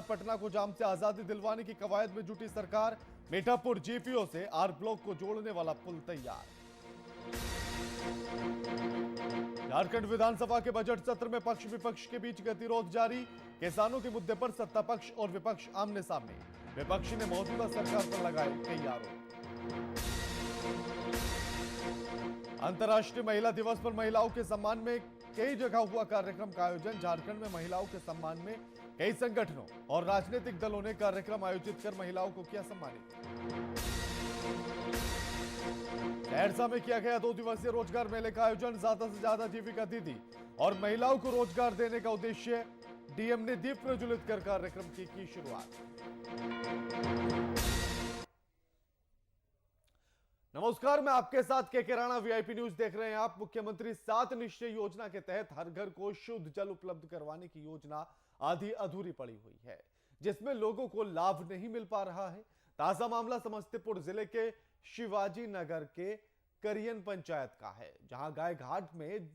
पटना को जाम से आजादी दिलवाने की कवायद में जुटी सरकार। मीठापुर जीपीओ से आर ब्लॉक को जोड़ने वाला पुल तैयार। झारखंड विधानसभा के बजट सत्र में पक्ष विपक्ष के बीच गतिरोध जारी। किसानों के मुद्दे पर सत्ता पक्ष और विपक्ष आमने सामने। विपक्ष ने मौजूदा सरकार पर लगाए कई आरोप। अंतर्राष्ट्रीय महिला दिवस पर महिलाओं के सम्मान में कई जगह हुआ कार्यक्रम का आयोजन। झारखंड में महिलाओं के सम्मान में कई संगठनों और राजनीतिक दलों ने कार्यक्रम आयोजित कर महिलाओं को किया सम्मानित। सहरसा में किया गया 2 दिवसीय रोजगार मेले का आयोजन। ज्यादा से ज्यादा जीविका दीदी और महिलाओं को रोजगार देने का उद्देश्य। डीएम ने दीप प्रज्वलित कर कार्यक्रम की शुरुआत। नमस्कार, मैं आपके साथ के राणा। वीआईपी न्यूज देख रहे हैं आप। मुख्यमंत्री 7 निश्चय योजना के तहत हर घर को शुद्ध जल उपलब्ध करवाने की योजना आधी अधूरी पड़ी हुई है, जिसमें लोगों को लाभ नहीं मिल पा रहा है। ताजा मामला समस्तीपुर जिले के शिवाजी नगर के करियन पंचायत का है, जहां गाय घाट में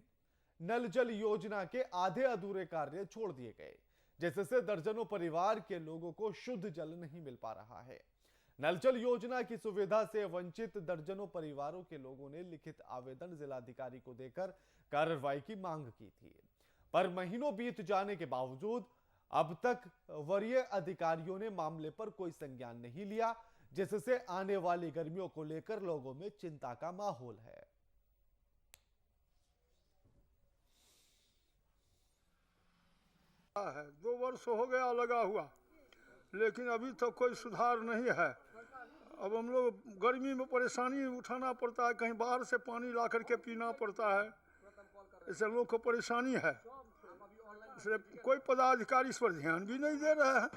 नल जल योजना के आधे अधूरे कार्य छोड़ दिए गए, जिससे दर्जनों परिवार के लोगों को शुद्ध जल नहीं मिल पा रहा है। नल जल योजना की सुविधा से वंचित दर्जनों परिवारों के लोगों ने लिखित आवेदन जिलाधिकारी को देकर कार्रवाई की मांग की थी, पर महीनों बीत जाने के बावजूद अब तक वरीय अधिकारियों ने मामले पर कोई संज्ञान नहीं लिया, जिससे आने वाली गर्मियों को लेकर लोगों में चिंता का माहौल है। 2 वर्ष हो गया लगा हुआ, लेकिन अभी तक कोई सुधार नहीं है। अब हम लोग गर्मी में परेशानी उठाना पड़ता है, कहीं बाहर से पानी ला करके पीना पड़ता है, इससे लोग को परेशानी है। इसलिए कोई पदाधिकारी इस पर ध्यान भी नहीं दे रहे हैं।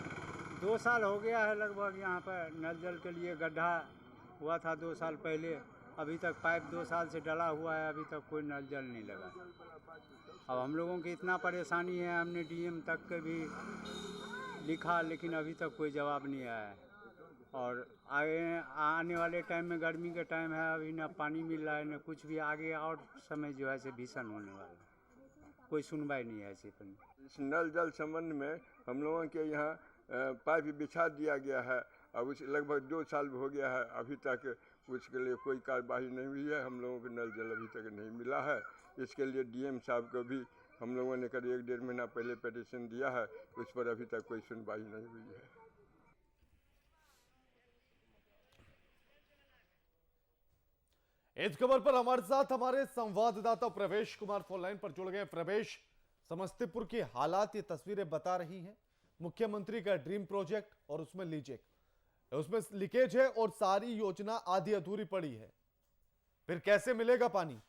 2 साल हो गया है लगभग। यहाँ पर नल जल के लिए गड्ढा हुआ था 2 साल पहले, अभी तक पाइप 2 साल से डला हुआ है, अभी तक कोई नल जल नहीं लगा। अब हम लोगों की इतना परेशानी है, हमने डीएम तक के भी लिखा, लेकिन अभी तक कोई जवाब नहीं आया है। और आने वाले टाइम में गर्मी का टाइम है, अभी ना पानी मिल रहा है ना कुछ भी। आगे और समय जो है से भीषण होने वाला है, कोई सुनवाई नहीं है ऐसे पर। इस नल जल संबंध में हम लोगों के यहाँ पाइप बिछा दिया गया है। अब उस लगभग 2 साल हो गया है, अभी तक उसके लिए कोई कार्यवाही नहीं हुई है। हम लोगों को नल जल अभी तक नहीं मिला है। इसके लिए डीएम साहब को भी हम लोगों ने करीब 1-1.5 महीना पहले पिटीशन दिया है, उस पर अभी तक कोई सुनवाई नहीं हुई है। इस खबर पर हमारे साथ हमारे संवाददाता प्रवेश कुमार फोन लाइन पर जुड़ गए। प्रवेश, समस्तीपुर की हालात ये तस्वीरें बता रही हैं। मुख्यमंत्री का ड्रीम प्रोजेक्ट और उसमें उसमें लीकेज है और सारी योजना आधी अधूरी पड़ी है, फिर कैसे मिलेगा पानी?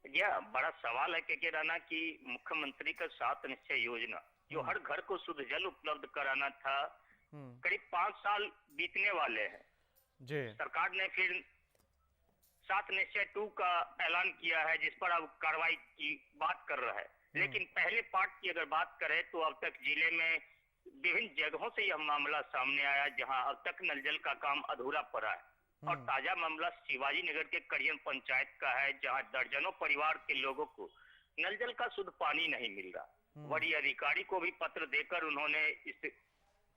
यह बड़ा सवाल है के राणा की मुख्यमंत्री का 7 निश्चय योजना जो हर घर को शुद्ध जल उपलब्ध कराना था, करीब 5 साल बीतने वाले हैं जी। सरकार ने फिर 7 निश्चय 2 का ऐलान किया है, जिस पर अब कार्रवाई की बात कर रहा है। लेकिन पहले पार्ट की अगर बात करें तो अब तक जिले में विभिन्न जगहों से यह मामला सामने आया, जहां अब तक नल जल का काम अधूरा पड़ा है। और ताजा मामला शिवाजी नगर के करियन पंचायत का है, जहां दर्जनों परिवार के लोगों को नल जल का शुद्ध पानी नहीं मिल रहा। वरीय अधिकारी को भी पत्र देकर उन्होंने इस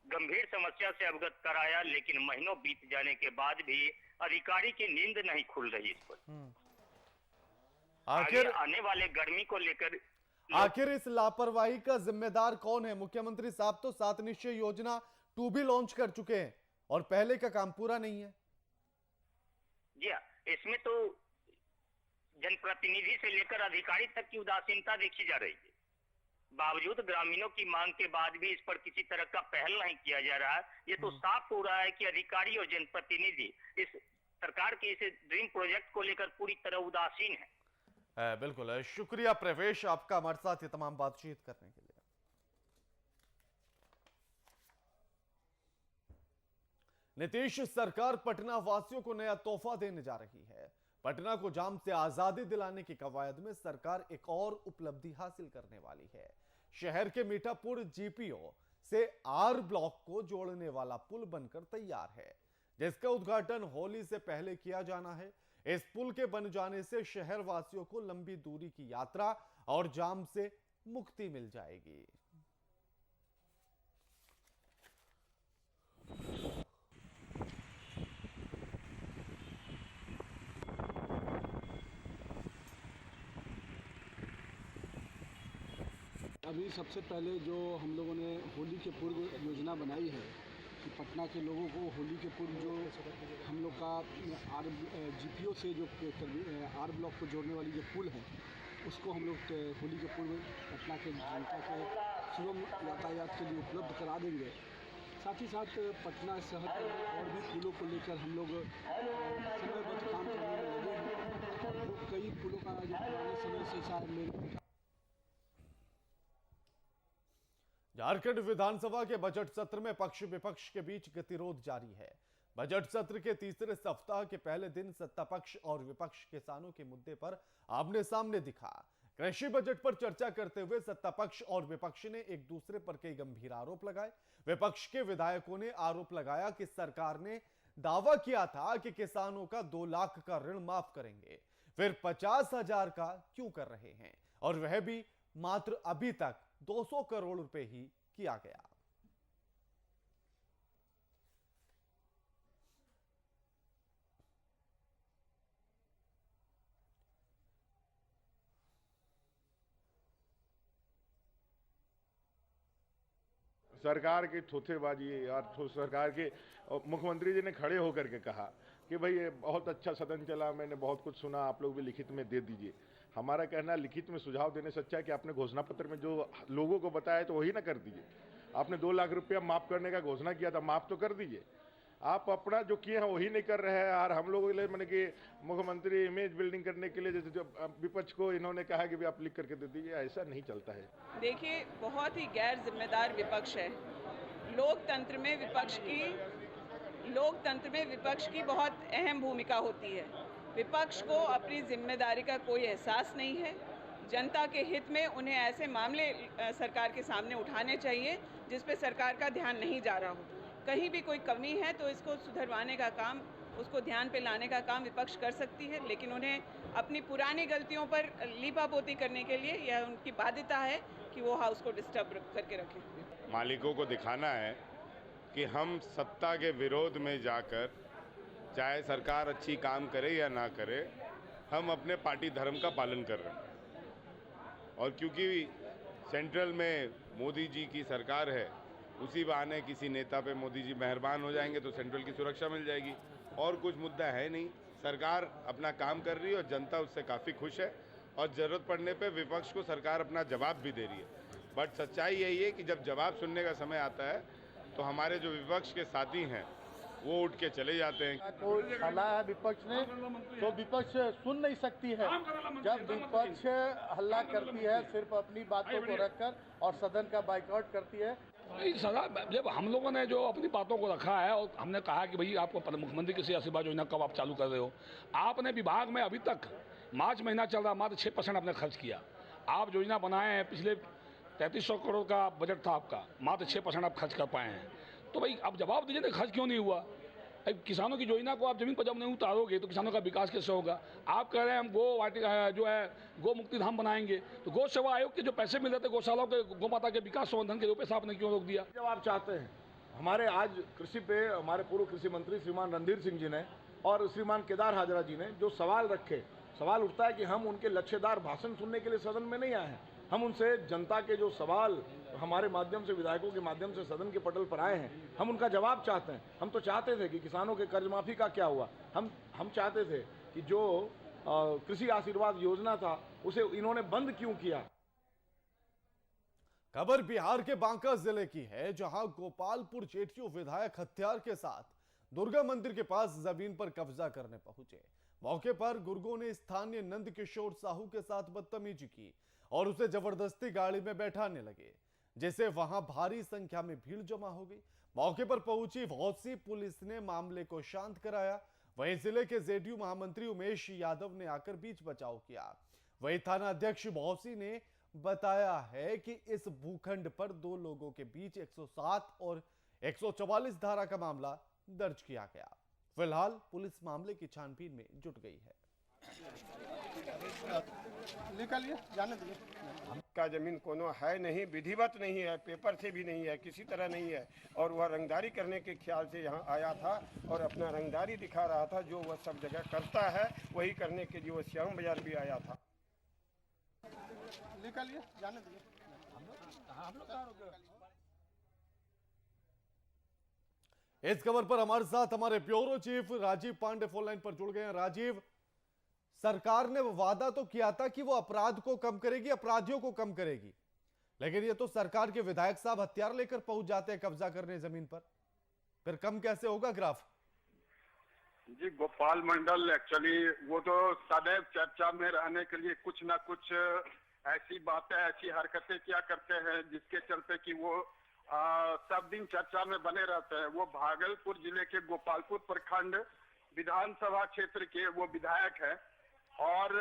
गंभीर समस्या से अवगत कराया, लेकिन महीनों बीत जाने के बाद भी अधिकारी की नींद नहीं खुल रही इस पर। आखिर आने वाले गर्मी को लेकर आखिर इस लापरवाही का जिम्मेदार कौन है? मुख्यमंत्री साहब तो 7 निश्चय योजना 2 भी लॉन्च कर चुके हैं और पहले का काम पूरा नहीं है। जी हाँ, इसमें तो जनप्रतिनिधि से लेकर अधिकारी तक की उदासीनता देखी जा रही है। बावजूद ग्रामीणों की मांग के बाद भी इस पर किसी तरह का पहल नहीं किया जा रहा है। ये तो साफ हो रहा है कि अधिकारी और जनप्रतिनिधि इस सरकार के इस ड्रीम प्रोजेक्ट को लेकर पूरी तरह उदासीन है। बिल्कुल, शुक्रिया प्रवेश आपका हमारे साथ ये तमाम बातचीत करने के लिए। नीतीश सरकार पटना वासियों को नया तोहफा देने जा रही है। पटना को जाम से आजादी दिलाने की कवायद में सरकार एक और उपलब्धि हासिल करने वाली है। शहर के मीठापुर जीपीओ से आर ब्लॉक को जोड़ने वाला पुल बनकर तैयार है, जिसका उद्घाटन होली से पहले किया जाना है। इस पुल के बन जाने से शहर वासियों को लंबी दूरी की यात्रा और जाम से मुक्ति मिल जाएगी। अभी सबसे पहले जो हम लोगों ने होली के पूर्व योजना बनाई है कि पटना के लोगों को होली के पूर्व जो हम लोग का GPO से जो आर ब्लॉक को जोड़ने वाली जो पुल है उसको हम लोग होली के पूर्व पटना के जनता के सुगम यातायात के लिए उपलब्ध करा देंगे। साथ ही साथ पटना शहर में और भी पुलों को लेकर हम लोग समयबद्ध काम करने में लगे हैं। जो कई पुलों का जो पुराने समय से शायद मेरे झारखंड विधानसभा के बजट सत्र में पक्ष विपक्ष के बीच गतिरोध जारी है। बजट सत्र के तीसरे सप्ताह के पहले दिन सत्ता पक्ष और विपक्ष किसानों के मुद्दे पर आमने सामने दिखा। कृषि बजट पर चर्चा करते हुए सत्ता पक्ष और विपक्ष ने एक दूसरे पर कई गंभीर आरोप लगाए। विपक्ष के विधायकों ने आरोप लगाया कि सरकार ने दावा किया था कि किसानों का 2 लाख का ऋण माफ करेंगे, फिर 50,000 का क्यों कर रहे हैं, और वह भी मात्र अभी तक 200 करोड़ रुपए ही किया गया। सरकार की थोथेबाजी और सरकार के मुख्यमंत्री जी ने खड़े होकर के कहा कि भाई ये बहुत अच्छा सदन चला, मैंने बहुत कुछ सुना, आप लोग भी लिखित में दे दीजिए। हमारा कहना लिखित में सुझाव देने से अच्छा है कि आपने घोषणा पत्र में जो लोगों को बताया तो वही ना कर दीजिए। आपने 2 लाख रुपया माफ करने का घोषणा किया था, माफ तो कर दीजिए। आप अपना जो किए हैं वही नहीं कर रहे हैं। और हम लोगों के लिए मैंने कि मुख्यमंत्री इमेज बिल्डिंग करने के लिए जैसे जो विपक्ष को इन्होंने कहा कि भी आप लिख करके दे दीजिए, ऐसा नहीं चलता है। देखिए, बहुत ही गैर जिम्मेदार विपक्ष है। लोकतंत्र में विपक्ष की बहुत अहम भूमिका होती है। विपक्ष को अपनी जिम्मेदारी का कोई एहसास नहीं है। जनता के हित में उन्हें ऐसे मामले सरकार के सामने उठाने चाहिए जिस पे सरकार का ध्यान नहीं जा रहा हो। कहीं भी कोई कमी है तो इसको सुधरवाने का काम, उसको ध्यान पे लाने का काम विपक्ष कर सकती है, लेकिन उन्हें अपनी पुरानी गलतियों पर लीपापोती करने के लिए यह उनकी बाध्यता है कि वो हाउस को डिस्टर्ब करके रखें। मालिकों को दिखाना है कि हम सत्ता के विरोध में जाकर, चाहे सरकार अच्छी काम करे या ना करे, हम अपने पार्टी धर्म का पालन कर रहे हैं। और क्योंकि सेंट्रल में मोदी जी की सरकार है, उसी बहाने किसी नेता पे मोदी जी मेहरबान हो जाएंगे तो सेंट्रल की सुरक्षा मिल जाएगी। और कुछ मुद्दा है नहीं। सरकार अपना काम कर रही है और जनता उससे काफ़ी खुश है, और ज़रूरत पड़ने पे विपक्ष को सरकार अपना जवाब भी दे रही है। बट सच्चाई यही है कि जब जवाब सुनने का समय आता है तो हमारे जो विपक्ष के साथी हैं वो उठ के चले जाते हैं। कोई हल्ला है विपक्ष ने तो विपक्ष सुन नहीं सकती है। जब विपक्ष हल्ला करती है सिर्फ अपनी बातों को रखकर और सदन का बाइकआउट करती है। सदा जब हम लोगों ने जो अपनी बातों को रखा है और हमने कहा कि भाई आपको मुख्यमंत्री की आशीर्वाद योजना कब आप चालू कर रहे हो, आपने विभाग में अभी तक मार्च महीना चल रहा, मात्र 6% आपने खर्च किया। आप योजना बनाए हैं, पिछले 3300 करोड़ का बजट था आपका, मात्र 6% आप खर्च कर पाए हैं। तो भाई आप जवाब दीजिए ना, खर्च क्यों नहीं हुआ? किसानों की योजना को आप जमीन पर जब नहीं उतारोगे तो किसानों का विकास कैसे होगा? आप कह रहे हैं हम गो वाटिका जो है गो मुक्ति धाम बनाएंगे, तो गौ सेवा आयोग के जो पैसे मिल रहे थे गौशालाओं के, गौ माता के विकास संवर्धन के, पैसा आपने क्यों रोक दिया? जब आप चाहते हैं, हमारे आज कृषि पे हमारे पूर्व कृषि मंत्री श्रीमान रणधीर सिंह जी ने और श्रीमान केदार हाजरा जी ने जो सवाल रखे, सवाल उठता है कि हम उनके लक्ष्यदार भाषण सुनने के लिए सदन में नहीं आए हैं। हम उनसे जनता के जो सवाल हमारे माध्यम से, विधायकों के माध्यम से सदन के पटल पर आए हैं, हम उनका जवाब चाहते हैं। हम तो चाहते थे कि किसानों के कर्ज माफी का क्या हुआ। हम चाहते थे कि जो कृषि आशीर्वाद योजना था उसे इन्होंने बंद क्यों किया। खबर बिहार के बांका जिले की है, जहां गोपालपुर जेटीयू विधायक हथियार के साथ दुर्गा मंदिर के पास जमीन पर कब्जा करने पहुंचे। मौके पर गुर्गों ने स्थानीय नंद किशोर साहू के साथ बदतमीजी की और उसे जबरदस्ती गाड़ी में बैठाने लगे, जिससे वहां भारी संख्या में भीड़ जमा हो गई। मौके पर पहुंची भौसी पुलिस ने मामले को शांत कराया। वहीं जिले के जेडीयू महामंत्री उमेश यादव ने आकर बीच बचाव किया। वहीं थाना अध्यक्ष भौसी ने बताया है कि इस भूखंड पर 2 लोगों के बीच 107 और 144 धारा का मामला दर्ज किया गया। फिलहाल पुलिस मामले की छानबीन में जुट गई है। निकालिए, जाने दीजिए। का जमीन कोनो है नहीं, विधिवत नहीं है, पेपर से भी नहीं है, किसी तरह नहीं है। और वह रंगदारी करने के ख्याल से यहाँ आया था और अपना रंगदारी दिखा रहा था। जो वह सब जगह करता है वही करने के लिए वह श्याम बाजार भी आया था। निकालिए, जाने दीजिए। इस खबर पर हमारे साथ हमारे bureau chief Rajiv Pandey phone line पर जुड़ गए हैं। राजीव, सरकार ने वादा तो किया था कि वो अपराध को कम करेगी, अपराधियों को कम करेगी, लेकिन ये तो सरकार के विधायक साहब हथियार लेकर पहुंच जाते हैं कब्जा करने जमीन पर, फिर कम कैसे होगा ग्राफ? जी, गोपाल मंडल एक्चुअली वो तो सदैव चर्चा में रहने के लिए कुछ ना कुछ ऐसी बातें, ऐसी हरकतें क्या करते हैं जिसके चलते कि वो सब दिन चर्चा में बने रहते हैं। वो भागलपुर जिले के गोपालपुर प्रखंड विधानसभा क्षेत्र के वो विधायक है और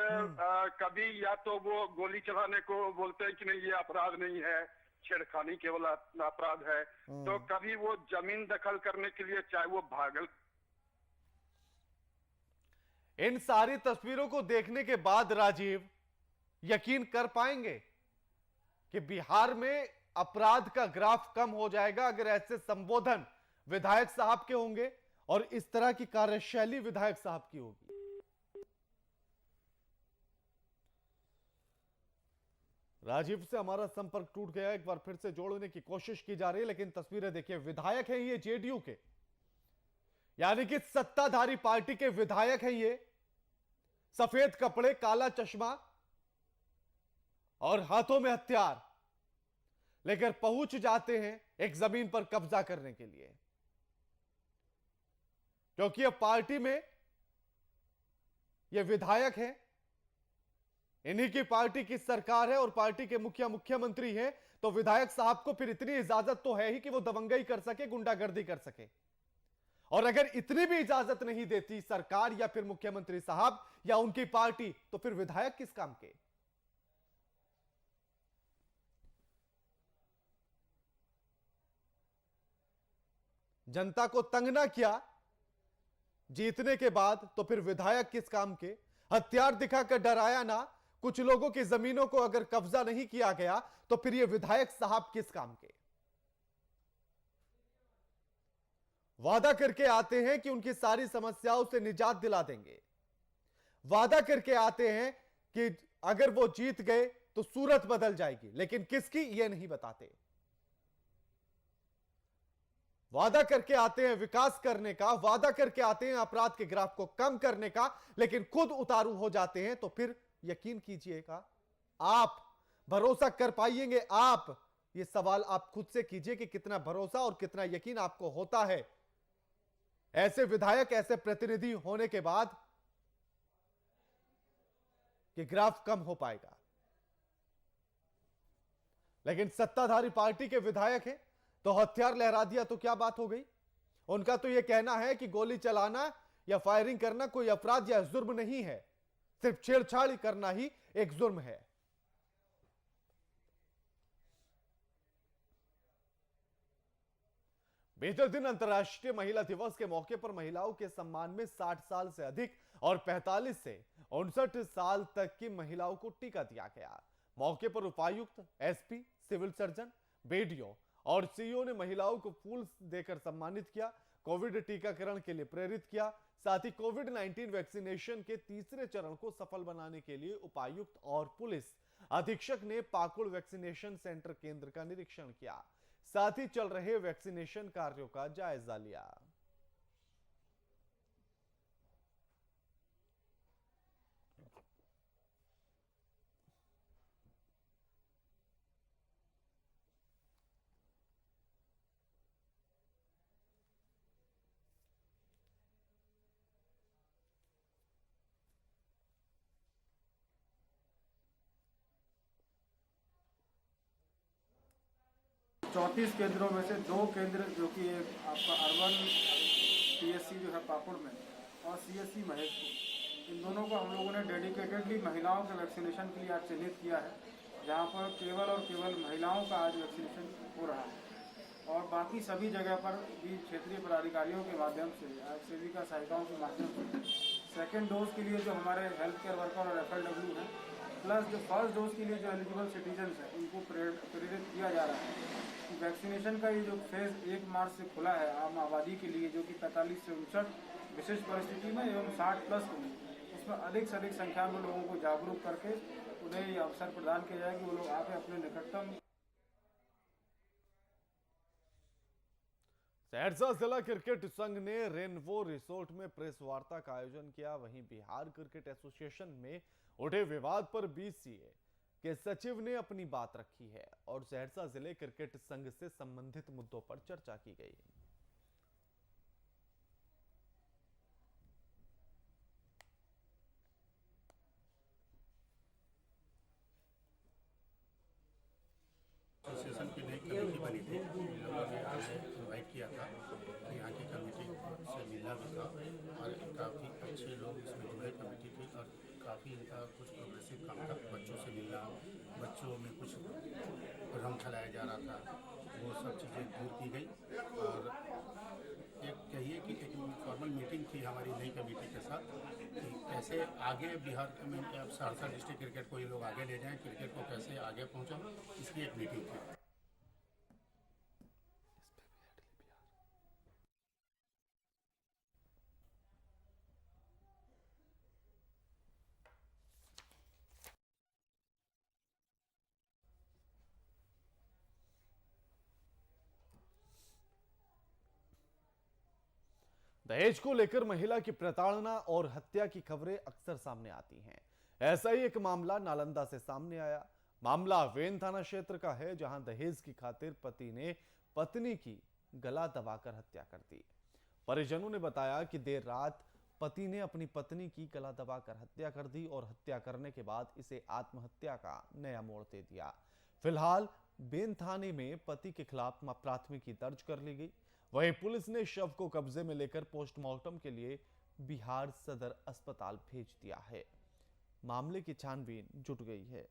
कभी या तो वो गोली चलाने को बोलते हैं कि नहीं ये अपराध नहीं है, छेड़खानी केवल अपराध है, तो कभी वो जमीन दखल करने के लिए चाहे वो इन सारी तस्वीरों को देखने के बाद राजीव यकीन कर पाएंगे कि बिहार में अपराध का ग्राफ कम हो जाएगा अगर ऐसे संबोधन विधायक साहब के होंगे और इस तरह की कार्यशैली विधायक साहब की होगी? राजीव से हमारा संपर्क टूट गया, एक बार फिर से जोड़ने की कोशिश की जा रही है, लेकिन तस्वीरें देखिए, विधायक हैं ये जेडीयू के, यानी कि सत्ताधारी पार्टी के विधायक हैं ये, सफेद कपड़े, काला चश्मा और हाथों में हथियार लेकर पहुंच जाते हैं एक जमीन पर कब्जा करने के लिए, क्योंकि अब पार्टी में ये विधायक हैं, इन्हीं की पार्टी की सरकार है और पार्टी के मुख्यमंत्री हैं, तो विधायक साहब को फिर इतनी इजाजत तो है ही कि वो दबंगई कर सके, गुंडागर्दी कर सके। और अगर इतनी भी इजाजत नहीं देती सरकार या फिर मुख्यमंत्री साहब या उनकी पार्टी, तो फिर विधायक किस काम के? जनता को तंग ना किया जीतने के बाद, तो फिर विधायक किस काम के? हथियार दिखाकर डराया ना, कुछ लोगों की जमीनों को अगर कब्जा नहीं किया गया, तो फिर ये विधायक साहब किस काम के? वादा करके आते हैं कि उनकी सारी समस्याओं से निजात दिला देंगे, वादा करके आते हैं कि अगर वो जीत गए तो सूरत बदल जाएगी, लेकिन किसकी ये नहीं बताते। वादा करके आते हैं विकास करने का, वादा करके आते हैं अपराध के ग्राफ को कम करने का, लेकिन खुद उतारू हो जाते हैं, तो फिर यकीन कीजिएगा, आप भरोसा कर पाएंगे? आप ये सवाल आप खुद से कीजिए कि कितना भरोसा और कितना यकीन आपको होता है ऐसे विधायक, ऐसे प्रतिनिधि होने के बाद कि ग्राफ कम हो पाएगा। लेकिन सत्ताधारी पार्टी के विधायक हैं तो हथियार लहरा दिया तो क्या बात हो गई? उनका तो यह कहना है कि गोली चलाना या फायरिंग करना कोई अपराध या जुर्म नहीं है, सिर्फ छेड़छाड़ करना ही एक जुर्म है। बीते दिन अंतर्राष्ट्रीय महिला दिवस के मौके पर महिलाओं के सम्मान में 60 साल से अधिक और 45 से 59 साल तक की महिलाओं को टीका दिया गया। मौके पर उपायुक्त, एसपी, सिविल सर्जन, बीडीओ और सीईओ ने महिलाओं को फूल देकर सम्मानित किया, कोविड टीकाकरण के लिए प्रेरित किया। साथ ही कोविड-19 वैक्सीनेशन के तीसरे चरण को सफल बनाने के लिए उपायुक्त और पुलिस अधीक्षक ने पाकुड़ वैक्सीनेशन सेंटर केंद्र का निरीक्षण किया, साथ ही चल रहे वैक्सीनेशन कार्यों का जायजा लिया। चौंतीस केंद्रों में से 2 केंद्र जो कि आपका अर्बन पीएससी जो है पाकुड़ में और सीएससी महेशपुर, इन दोनों को हम लोगों ने डेडिकेटेडली महिलाओं के वैक्सीनेशन के लिए आज चिन्हित किया है, जहां पर केवल और केवल महिलाओं का आज वैक्सीनेशन हो रहा है। और बाकी सभी जगह पर भी क्षेत्रीय पदाधिकारियों के माध्यम से, सेविका सहायिकाओं के माध्यम से सेकेंड डोज के लिए जो हमारे हेल्थ केयर वर्कर और FLW हैं, प्लस जो फर्स्ट डोज के लिए जो एलिजिबल सिटीजन्स हैं, उनको प्रेरित किया जा रहा है। वैक्सीनेशन का ये जो फेज़ 1 मार्च से खुला है आम आबादी के लिए, जो कि 45 से 59 विशेष परिस्थिति में एवं 60 प्लस के लिए, उसमें अधिक से अधिक संख्या में लोगों को जागरूक करके उन्हें ये अवसर प्रदान किया जाए कि वो लोग आके अपने निकटतम सहरसा जिला क्रिकेट संघ ने रेनबो रिसोर्ट में प्रेस वार्ता का आयोजन किया। वहीं बिहार क्रिकेट एसोसिएशन में उठे विवाद पर बीसीए के सचिव ने अपनी बात रखी है और सहरसा जिले क्रिकेट संघ से संबंधित मुद्दों पर चर्चा की गई। एसोसिएशन की नई कमेटी बनी थी, इन लोगों ने हमें इन्वाइट किया था। यहाँ की कमेटी से मिलना भी था और काफ़ी अच्छे लोग इसमें जुड़े। कमेटी थी और काफ़ी इनका कुछ प्रोग्रेसिव काम था। बच्चों से मिलना, बच्चों में कुछ भ्रम फैलाया जा रहा था, वो सब चीज़ें दूर की गई। और एक कहिए कि एक फॉर्मल मीटिंग थी हमारी नई कमेटी के साथ कि कैसे आगे बिहार में अब सहरसा डिस्ट्रिक्ट क्रिकेट को ये लोग आगे ले जाएं, क्रिकेट को कैसे आगे पहुँचाएं, इसकी एक मीटिंग थी। दहेज को लेकर महिला की प्रताड़ना और हत्या की खबरें अक्सर सामने आती हैं। ऐसा ही एक मामला नालंदा से सामने आया। मामला वेन थाना क्षेत्र का है, जहां दहेज की खातिर पति ने पत्नी की गला दबाकर हत्या कर दी। परिजनों ने बताया कि देर रात पति ने अपनी पत्नी की गला दबाकर हत्या कर दी और हत्या करने के बाद इसे आत्महत्या का नया मोड़ दे दिया। फिलहाल बेन थाने में पति के खिलाफ प्राथमिकी दर्ज कर ली गई। वहीं पुलिस ने शव को कब्जे में लेकर पोस्टमार्टम के लिए बिहार सदर अस्पताल भेज दिया है। मामले की छानबीन जुट गई है।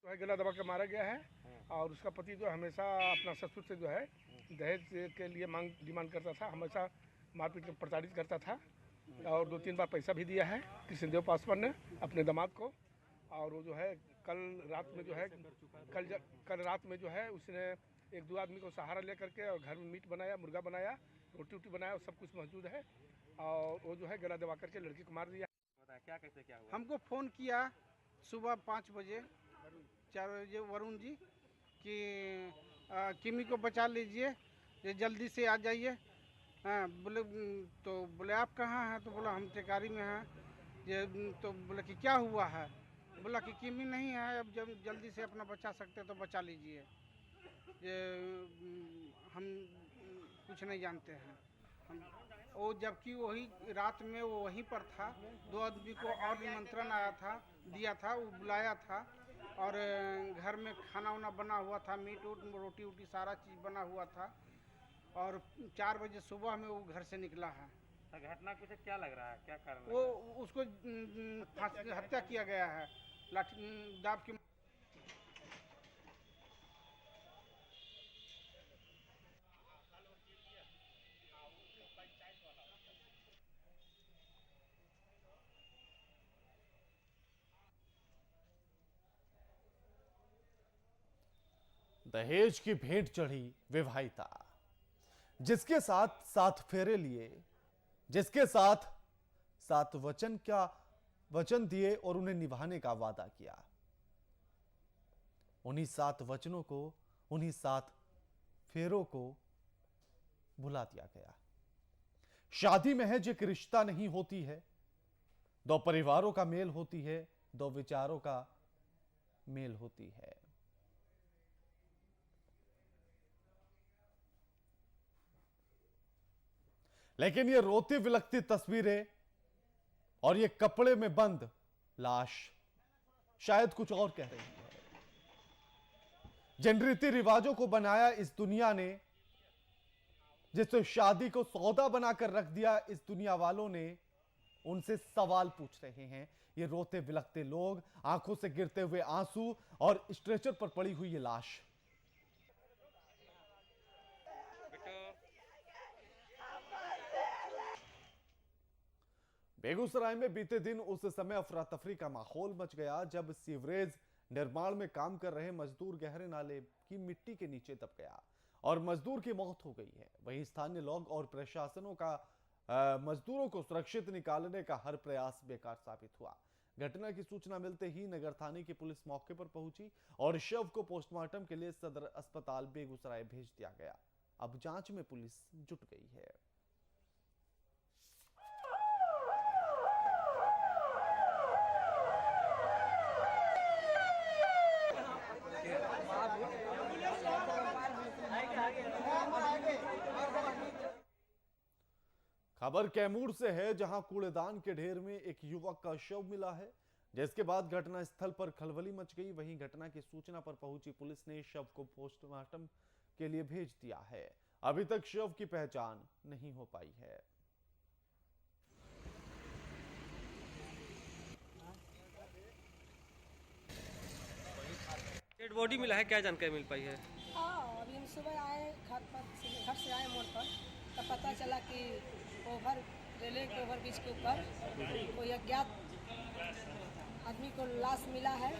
गला दबा के मारा गया है और उसका पति जो हमेशा अपना ससुर से जो है दहेज के लिए डिमांड करता था, हमेशा मारपीट कर प्रताड़ित करता था और 2-3 बार पैसा भी दिया है कृष्णदेव पासवान ने अपने दामाद को। और वो जो है कल रात में जो है कल रात में जो है उसने 1-2 आदमी को सहारा लेकर के और घर में मीट बनाया, मुर्गा बनाया, रोटी बनाया और सब कुछ मौजूद है और वो जो है गला दबा करके लड़की को मार दिया। क्या कैसे क्या हुआ? हमको फ़ोन किया सुबह 5 बजे 4 बजे वरुण जी कि किमी को बचा लीजिए, ये जल्दी से आ जाइए। हाँ बोले आप कहाँ हैं? तो बोला हम टेकारी में हैं। ये तो बोला कि क्या हुआ है? बोला कि किमी नहीं है, अब जब जल्दी से अपना बचा सकते तो बचा लीजिए। ये हम कुछ नहीं जानते हैं। वो जबकि वही रात में वो वहीं पर था, 2 आदमी को और निमंत्रण आया था, दिया था, वो बुलाया था और घर में खाना वाना बना हुआ था, मीट उट रोटी वोटी सारा चीज़ बना हुआ था और 4 बजे सुबह में वो घर से निकला है। घटना कुछ क्या लग रहा है, क्या कारण? वो उसको हत्या किया गया है लाठी दाब की। दहेज की भेंट चढ़ी विवाहिता, जिसके साथ 7 फेरे लिए, जिसके साथ 7 वचन दिए और उन्हें निभाने का वादा किया। उन्हीं 7 वचनों को, उन्हीं 7 फेरों को भुला दिया गया। शादी महज एक रिश्ता नहीं होती है, 2 परिवारों का मेल होती है, 2 विचारों का मेल होती है। लेकिन ये रोती विलखती तस्वीरें और ये कपड़े में बंद लाश शायद कुछ और कह रही है। जिन रीति रिवाजों को बनाया इस दुनिया ने, जिससे शादी को सौदा बनाकर रख दिया इस दुनिया वालों ने, उनसे सवाल पूछ रहे हैं ये रोते विलखते लोग, आंखों से गिरते हुए आंसू और स्ट्रेचर पर पड़ी हुई ये लाश। बेगूसराय में बीते दिन उस समय अफरा तफरी का माहौल मच गया जब सीवरेज निर्माण में काम कर रहे मजदूर गहरे नाले की मिट्टी के नीचे दब गया और मजदूर की मौत हो गई है। वहीं स्थानीय लोग और मजदूरों को सुरक्षित निकालने का हर प्रयास बेकार साबित हुआ। घटना की सूचना मिलते ही नगर थाने की पुलिस मौके पर पहुंची और शव को पोस्टमार्टम के लिए सदर अस्पताल बेगूसराय भेज दिया गया। अब जांच में पुलिस जुट गई है। खबर कैमूर से है, जहां कूड़ेदान के ढेर में एक युवक का शव मिला है, जिसके बाद घटनास्थल पर खलबली मच गई। वहीं घटना की सूचना पर पहुंची पुलिस ने शव को पोस्टमार्टम के लिए भेज दिया है। अभी तक शव की पहचान नहीं हो पाई है। डेड बॉडी मिला है, क्या जानकारी मिल पाई है? हाँ, अभी हम सुबह आए घर से आए मोड़ पर, तब पता चला कि रेलवे के ओवर ब्रिज के ऊपर कोई अज्ञात आदमी को लाश मिला है।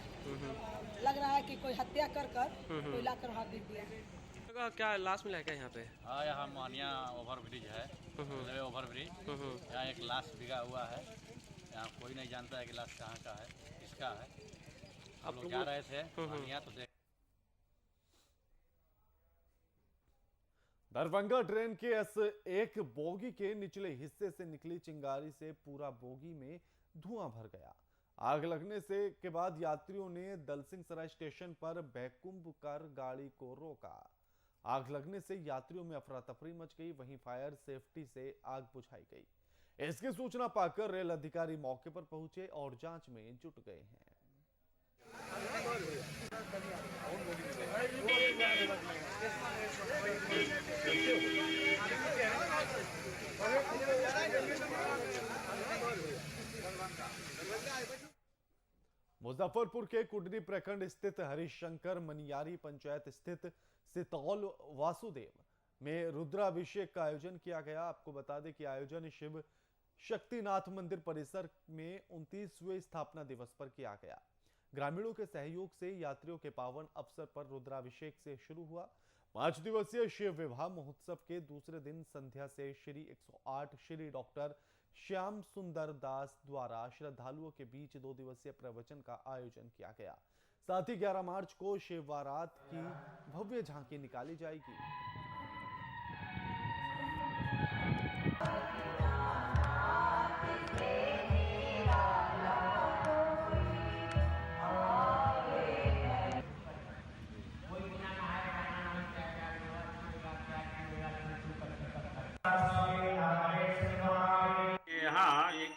लग रहा है कि कोई हत्या कर कोई लाकर वहाँ बिक दिया। क्या लाश मिला है क्या यहाँ पे? हाँ, यहाँ मानिया ओवर ब्रिज है, रेलवे ओवर ब्रिज। यहाँ एक लाश बिगा हुआ है। यहाँ कोई नहीं जानता है कि लाश कहाँ का है, किसका है। आप लोग जा रहे थे मानिया तो देख। दरभंगा ट्रेन के एक बोगी के निचले हिस्से से निकली चिंगारी से पूरा बोगी में धुआं भर गया। आग लगने के बाद यात्रियों ने दलसिंह सराय स्टेशन पर बैकुंभ कर गाड़ी को रोका। आग लगने से यात्रियों में अफरा तफरी मच गई। वहीं फायर सेफ्टी से आग बुझाई गई। इसकी सूचना पाकर रेल अधिकारी मौके पर पहुंचे और जांच में जुट गए हैं। मुजफ्फरपुर के कुडनी प्रखंड स्थित हरिशंकर मनियारी पंचायत स्थित सितौल वासुदेव में रुद्राभिषेक का आयोजन किया गया। आपको बता दें कि आयोजन शिव शक्तिनाथ मंदिर परिसर में 29वें स्थापना दिवस पर किया गया। ग्रामीणों के सहयोग से यात्रियों के पावन अवसर पर रुद्राभिषेक से शुरू हुआ। 5 दिवसीय शिव विवाह महोत्सव के दूसरे दिन संध्या से श्री 108 श्री डॉक्टर श्याम सुंदर दास द्वारा श्रद्धालुओं के बीच 2 दिवसीय प्रवचन का आयोजन किया गया। साथ ही 11 मार्च को शिव बारात की भव्य झांकी निकाली जाएगी। यहाँ एक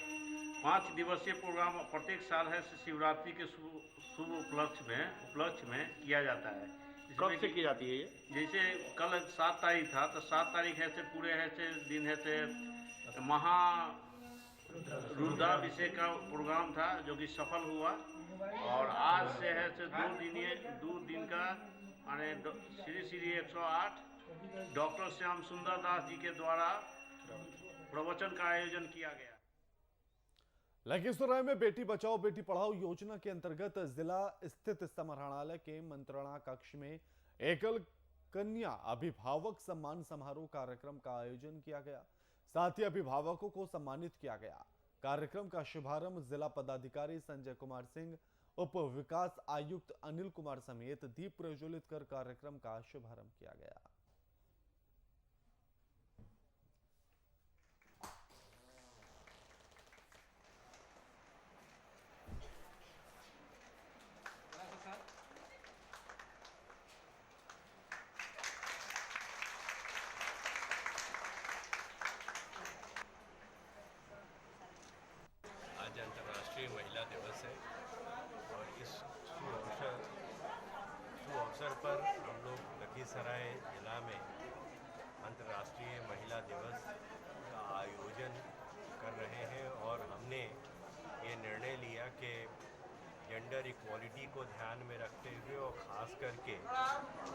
5 दिवसीय प्रोग्राम प्रत्येक साल है शिवरात्रि के शुभ उपलक्ष्य में किया जाता है। कब से की जाती है ये? जैसे कल 7 तारीख था तो 7 तारीख है से पूरे है से दिन है से महा रुद्राभिषेक का प्रोग्राम था जो कि सफल हुआ। और आज से है से 2 दिन का माने श्री 108 डॉक्टर श्याम सुंदर दास जी के द्वारा प्रवचन का आयोजन किया गया। लखीसराय में बेटी बचाओ बेटी पढ़ाओ योजना के अंतर्गत जिला स्थित समाहरणालय के मंत्रणा कक्ष में एकल कन्या अभिभावक सम्मान समारोह कार्यक्रम का आयोजन किया गया। साथ ही अभिभावकों को सम्मानित किया गया। कार्यक्रम का शुभारंभ जिला पदाधिकारी संजय कुमार सिंह, उप विकास आयुक्त अनिल कुमार समेत दीप प्रज्वलित कर कार्यक्रम का शुभारंभ किया गया। आज अंतर्राष्ट्रीय महिला दिवस है और इस शुभ अवसर पर हम लोग लखीसराय जिला में अंतर्राष्ट्रीय महिला दिवस का आयोजन कर रहे हैं। और हमने ये निर्णय लिया कि जेंडर इक्वालिटी को ध्यान में रखते हुए और ख़ास करके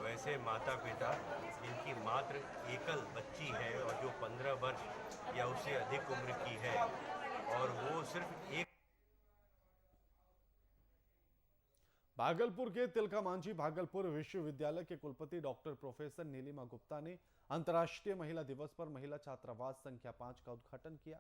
वैसे माता पिता जिनकी मात्र एकल बच्ची है और जो 15 वर्ष या उससे अधिक उम्र की है और वो सिर्फ एक भागलपुर के तिलका मांझी भागलपुर विश्वविद्यालय के कुलपति डॉक्टर प्रोफेसर नीलिमा गुप्ता ने अंतर्राष्ट्रीय महिला दिवस पर महिला छात्रावास संख्या 5 का उद्घाटन किया।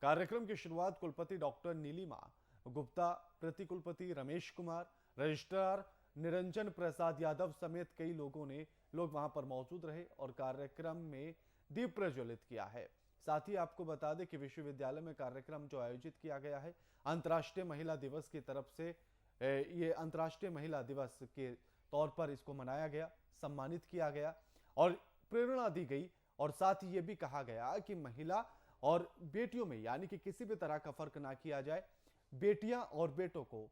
कार्यक्रम की शुरुआत कुलपति डॉक्टर नीलिमा गुप्ता, प्रति कुलपति रमेश कुमार, रजिस्ट्रार निरंजन प्रसाद यादव समेत कई लोग वहां पर मौजूद रहे और कार्यक्रम में दीप प्रज्वलित किया है। साथ ही आपको बता दें कि विश्वविद्यालय में कार्यक्रम जो आयोजित किया गया है अंतर्राष्ट्रीय महिला दिवस की तरफ से, ये अंतर्राष्ट्रीय महिला दिवस के तौर पर इसको मनाया गया, सम्मानित किया गया और प्रेरणा दी गई। और साथ ही ये भी कहा गया कि महिला और बेटियों में यानी कि किसी भी तरह का फर्क ना किया जाए, बेटियां और बेटों को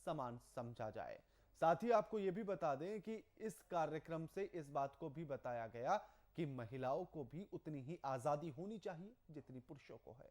समान समझा जाए। साथ ही आपको ये भी बता दें कि इस कार्यक्रम से इस बात को भी बताया गया कि महिलाओं को भी उतनी ही आजादी होनी चाहिए जितनी पुरुषों को है।